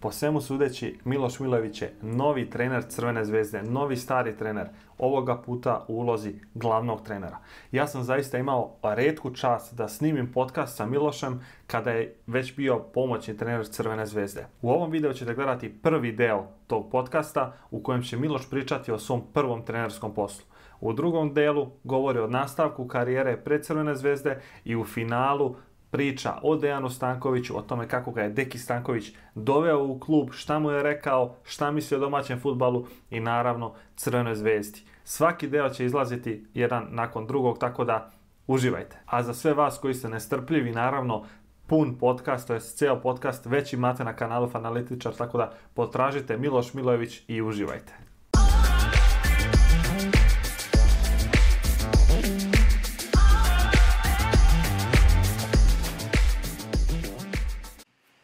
Po svemu sudeći, Miloš Milojević je novi trener Crvene zvezde, novi stari trener, ovoga puta u ulozi glavnog trenera. Ja sam zaista imao retku čast da snimim podcast sa Milošem kada je već bio pomoćni trener Crvene zvezde. U ovom videu ćete gledati prvi deo tog podcasta u kojem će Miloš pričati o svom prvom trenerskom poslu. U drugom delu govori o nastavku karijere pred Crvene zvezde i u finalu priča o Dejanu Stankoviću, o tome kako ga je Deki Stanković doveo u klub, šta mu je rekao, šta misli o domaćem fudbalu i naravno Crvenoj zvezdi. Svaki deo će izlaziti jedan nakon drugog, tako da uživajte. A za sve vas koji ste nestrpljivi, naravno pun podcast, to je ceo podcast, već imate na kanalu Fanalitičar, tako da potražite Miloš Milojević i uživajte.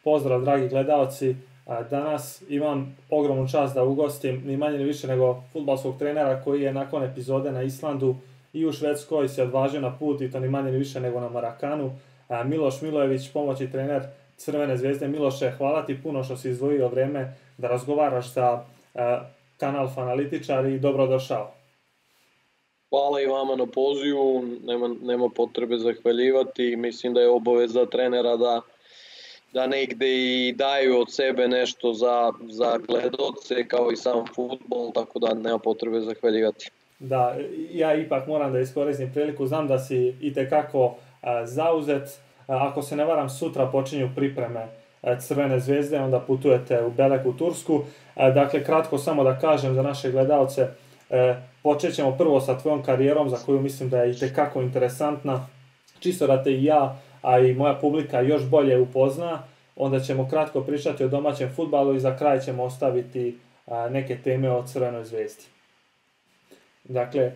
Pozdrav dragi gledaoci, danas imam ogromnu čast da ugostim ni manje ni više nego fudbalskog trenera koji je nakon epizode na Islandu i u Švedskoj se odvažio na put i to ni manje ni više nego na Marakanu. Miloš Milojević, pomoćni trener Crvene zvezde. Miloše, hvala ti puno što si izdvojio vrijeme da razgovaraš za kanal Fanalitičar i dobrodošao. Hvala i vama na pozivu, nema potrebe zahvaljivati, mislim da je obaveza trenera da negde i daju od sebe nešto za gledaoce kao i sam fudbal, tako da nema potrebe zahvaljivati. Da, ja ipak moram da iskoristim priliku, znam da si itekako zauzet, ako se ne varam sutra počinju pripreme Crvene zvezde, onda putujete u Belek u Tursku, dakle kratko samo da kažem za naše gledaoce, počet ćemo prvo sa tvojom karijerom za koju mislim da je itekako interesantna, čisto da te i ja a i moja publika još bolje upozna, onda ćemo kratko pričati o domaćem fudbalu i za kraj ćemo ostaviti neke teme o Crvenoj zvezdi. Dakle,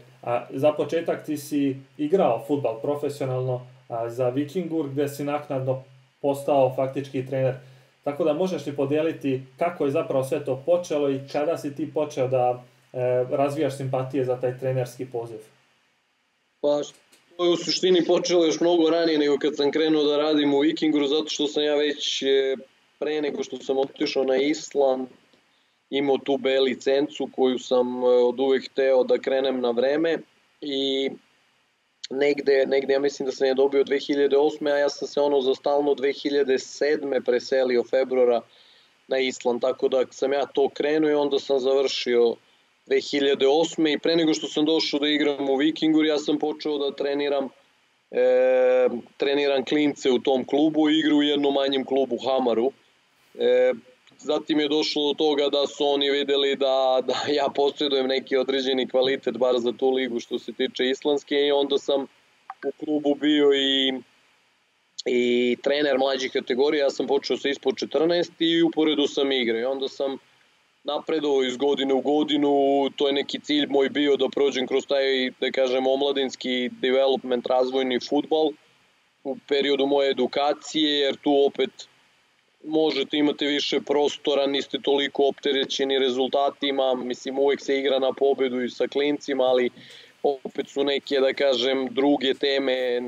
za početak ti si igrao fudbal profesionalno za Vikingur gdje si naknadno postao faktički trener. Tako da možeš li podijeliti kako je zapravo sve to počelo i kada si ti počeo da razvijaš simpatije za taj trenerski poziv? Pa to je u suštini počelo još mnogo ranije nego kad sam krenuo da radim u Vikinguru, zato što sam ja već pre nego što sam otišao na Island imao tu B licencu koju sam od uvek hteo da krenem na vreme i negde ja mislim da sam je dobio 2008. a ja sam se za stalno 2007. preselio februara na Island, tako da sam ja to krenuo i onda sam završio 2008. i pre nego što sam došao da igram u Vikingur, ja sam počeo da treniram klince u tom klubu i igru u jednom manjem klubu Hamaru. Zatim je došlo do toga da su oni videli da ja posjedujem neki određeni kvalitet bar za tu ligu što se tiče islandske i onda sam u klubu bio i trener mlađih kategorija. Ja sam počeo sa ispod 14 i uporedo sam igrao i onda sam napredovao iz godine u godinu, to je neki cilj moj bio da prođem kroz taj, da kažem, omladinski development, razvojni fudbal u periodu moje edukacije, jer tu opet možete imati više prostora, niste toliko opterećeni rezultatima, mislim uvek se igra na pobedu i sa klincima, ali opet su neke, da kažem, druge teme.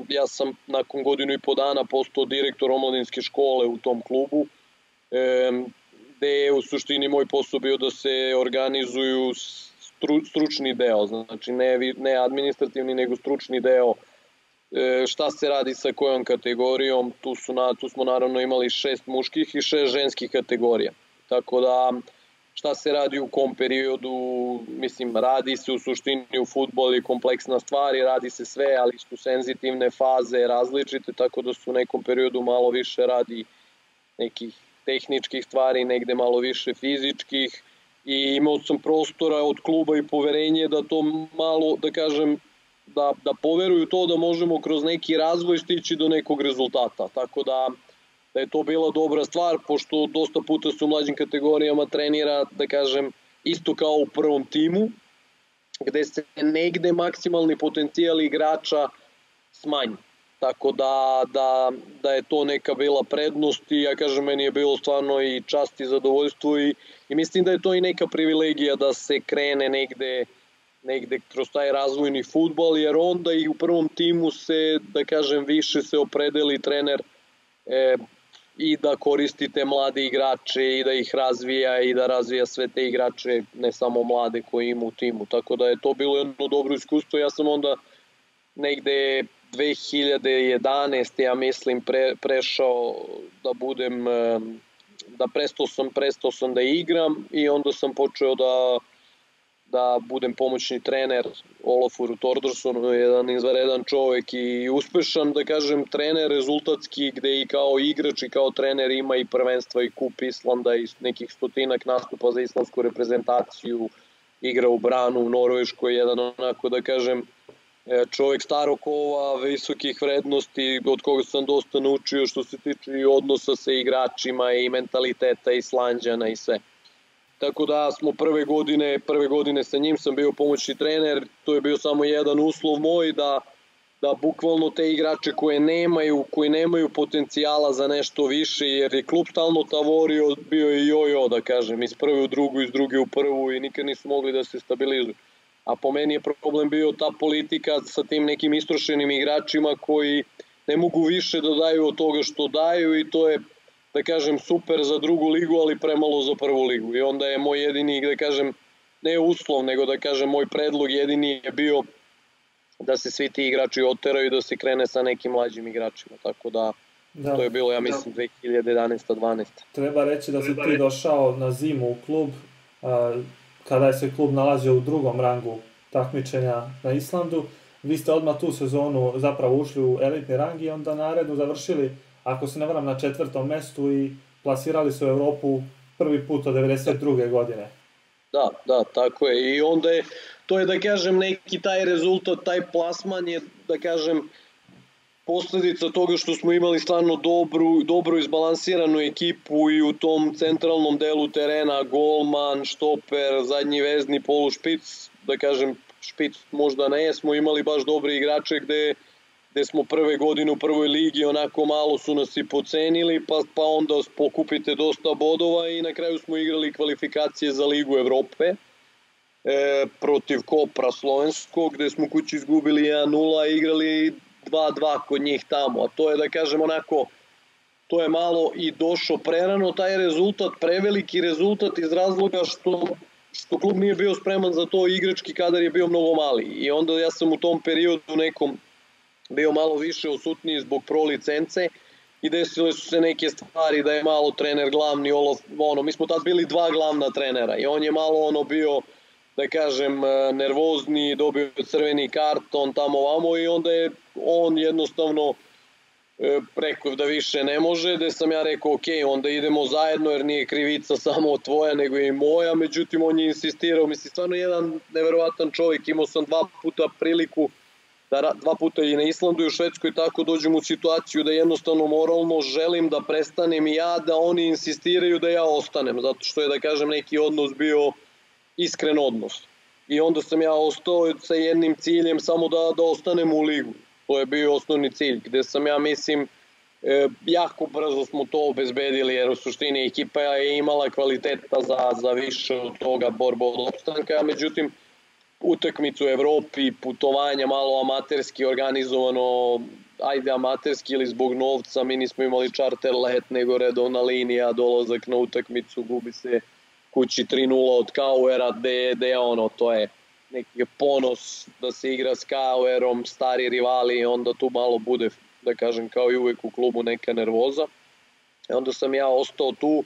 Ja sam nakon godinu i po dana postao direktor omladinske škole u tom klubu, gde je u suštini moj posao bio da se organizuju stručni deo, znači ne administrativni nego stručni deo, šta se radi sa kojom kategorijom. Tu smo naravno imali 6 muških i 6 ženskih kategorija, tako da šta se radi u kom periodu, mislim radi se u suštini u fudbalu je kompleksna stvar i radi se sve, ali su senzitivne faze različite, tako da su u nekom periodu malo više radi nekih tehničkih stvari, negde malo više fizičkih i imao sam prostora od kluba i poverenje da to malo, da kažem, da poveruju to da možemo kroz neki razvoj stići do nekog rezultata, tako da je to bila dobra stvar, pošto dosta puta se u mlađim kategorijama trenira, da kažem, isto kao u prvom timu, gde se negde maksimalni potencijal igrača smanji. Tako da je to neka bila prednost i ja kažem, meni je bilo stvarno i čast i zadovoljstvo i mislim da je to i neka privilegija da se krene negde kroz taj razvojni fudbal, jer onda i u prvom timu se, da kažem, više se opredeli trener i da koristite mlade igrače i da ih razvija i da razvija sve te igrače, ne samo mlade koji ima u timu. Tako da je to bilo jedno dobro iskustvo. Ja sam onda negde 2011. ja mislim prešao da budem, da prestao sam da igram i onda sam počeo da budem pomoćni trener Olafuru Thordarsonu, jedan izvanredan čovek i uspešan, da kažem, trener rezultatski, gde i kao igrač i kao trener ima i prvenstva i kup Islanda i nekih 100 nastupa za islamsku reprezentaciju, igra u Branu u Norveškoj, jedan onako, da kažem, čovek starog kova, visokih vrednosti, od koga sam dosta naučio što se tiče i odnosa sa igračima i mentaliteta Islanđana i sve. Tako da smo prve godine sa njim sam bio pomoćni trener, to je bio samo jedan uslov moj da bukvalno te igrače koji nemaju potencijala za nešto više, jer je klub stalno tavorio, bio je jojo, da kažem, iz prve u drugu, iz druge u prvu i nikad nisu mogli da se stabilizuju. A po meni je problem bio ta politika sa tim nekim istrošenim igračima koji ne mogu više da daju od toga što daju i to je, da kažem, super za drugu ligu, ali premalo za prvu ligu. I onda je moj jedini, da kažem, ne uslov, nego da kažem, moj predlog jedini je bio da se svi ti igrači oteraju i da se krene sa nekim mlađim igračima. Tako da, to je bilo, ja mislim, 2011-12. Treba reći da si ti došao na zimu u klub, kada je se klub nalazio u drugom rangu takmičenja na Islandu. Vi ste odmah tu sezonu zapravo ušli u elitni rang i onda naredno završili, ako se ne varam, na 4. mestu i plasirali se u Evropu prvi put od 1992. godine. Da, tako je. I onda je, to je, da kažem, neki taj rezultat, taj plasman je, da kažem, posledica toga što smo imali stvarno dobro izbalansiranu ekipu i u tom centralnom delu terena golman, štoper, zadnji vezni, polušpic, da kažem, špic možda ne, smo imali baš dobre igrače gde smo prve godine u prvoj ligi onako malo su nas i pocenili, pa onda pokupite dosta bodova i na kraju smo igrali kvalifikacije za Ligu Evrope protiv Kopra slovenskog, gde smo kući izgubili 1-0 i igrali 2-2 kod njih tamo, a to je, da kažem, onako, to je malo i došao prerano taj rezultat, preveliki rezultat iz razloga što klub nije bio spreman za to, igrački kadar je bio mnogo mali i onda ja sam u tom periodu nekom bio malo više odsutniji zbog pro licence i desile su se neke stvari da je malo trener glavni Olaf, mi smo tad bili dva glavna trenera i on je malo bio, da kažem, nervozni, dobio crveni karton tamo vamo i onda je on jednostavno rekao da više ne može, gde sam ja rekao ok, onda idemo zajedno jer nije krivica samo tvoja nego i moja, međutim on je insistirao, mislim stvarno jedan neverovatan čovjek, imao sam 2 puta priliku da 2 puta i na Islandu i u Švedskoj tako dođem u situaciju da jednostavno moralno želim da prestanem i ja, da oni insistiraju da ja ostanem, zato što je, da kažem, neki odnos bio iskren odnos. I onda sam ja ostao sa jednim ciljem samo da ostanem u ligu. To je bio osnovni cilj, gde sam ja mislim jako brzo smo to obezbedili, jer u suštini ekipa je imala kvaliteta za više od toga borba od opstanka, međutim utakmicu u Evropi, putovanja malo amaterski organizovano, ajde amaterski ili zbog novca, mi nismo imali čarter let nego redovna linija, dolazak na utakmicu, gubi se kući 3-0 od Kauera, to je neki ponos da se igra s Kauerom, stari rivali, onda tu malo bude, da kažem, kao i uvek u klubu neka nervoza. Onda sam ja ostao tu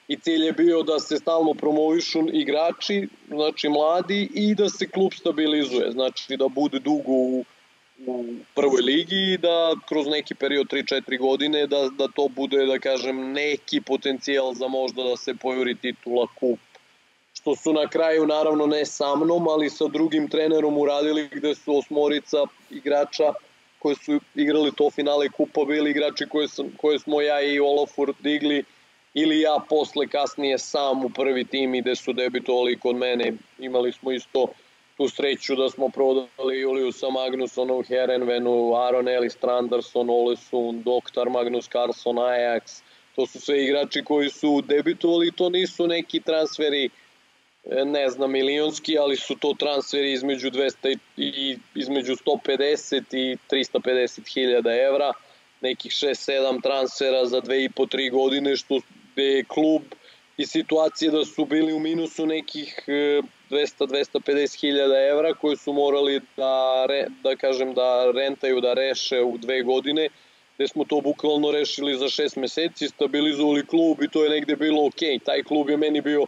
i cilj je bio da se stalno promovišu igrači, znači mladi, i da se klub stabilizuje, znači da bude dugo u prvoj ligi i da kroz neki period 3-4 godine da to bude, da kažem, neki potencijal za možda da se pojuri titula, kup. Što su na kraju, naravno ne sa mnom, ali sa drugim trenerom uradili, gde su 8 igrača koji su igrali to finale kupa bili igrači koje smo ja i Olafur digli, ili ja posle kasnije sam u prvi tim i gde su debitovali kod mene. Imali smo isto tu sreću da smo prodali Juliusa Magnusona u Heerenveenu, Aron Ellis Strandarsson, Olesund, Dr. Magnus Carlson, Ajax. To su sve igrači koji su debitovali, to nisu neki transferi, ne znam, milionski, ali su to transferi između 150 i 350 hiljada evra. nekih 6-7 transfera za 2,5-3 godine, što je klub i situacije da su bili u minusu nekih 200-250 hiljada evra koje su morali da rentaju, da reše u 2 godine, gde smo to bukvalno rešili za 6 meseci, stabilizovali klub i to je negde bilo ok. Taj klub je meni bio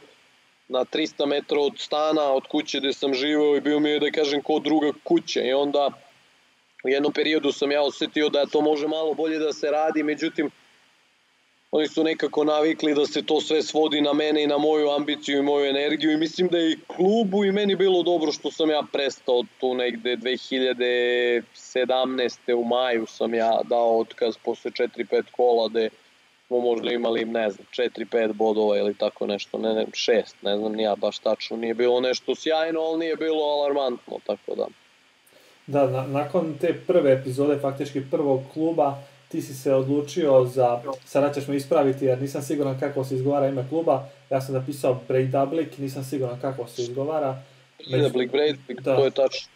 na 300 metra od stana, od kuće gde sam živeo i bio mi je, da kažem, ko druga kuća. I onda u jednom periodu sam ja osetio da to može malo bolje da se radi, međutim, oni su nekako navikli da se to sve svodi na mene i na moju ambiciju i moju energiju i mislim da je i klubu i meni bilo dobro što sam ja prestao tu negde 2017. u maju sam ja dao otkaz posle 4-5 kola gde smo možda imali, ne znam, 4-5 bodova ili tako nešto, ne 6, ne znam, nija baš tačno, nije bilo nešto sjajno, ali nije bilo alarmantno, tako da. Da, nakon te prve epizode, faktički prvog kluba, ti si se odlučio za, sada ćeš me ispraviti jer nisam siguran kako se izgovara ime kluba, ja sam napisao Breidablik, nisam siguran kako se izgovara. Breidablik, to je tačno.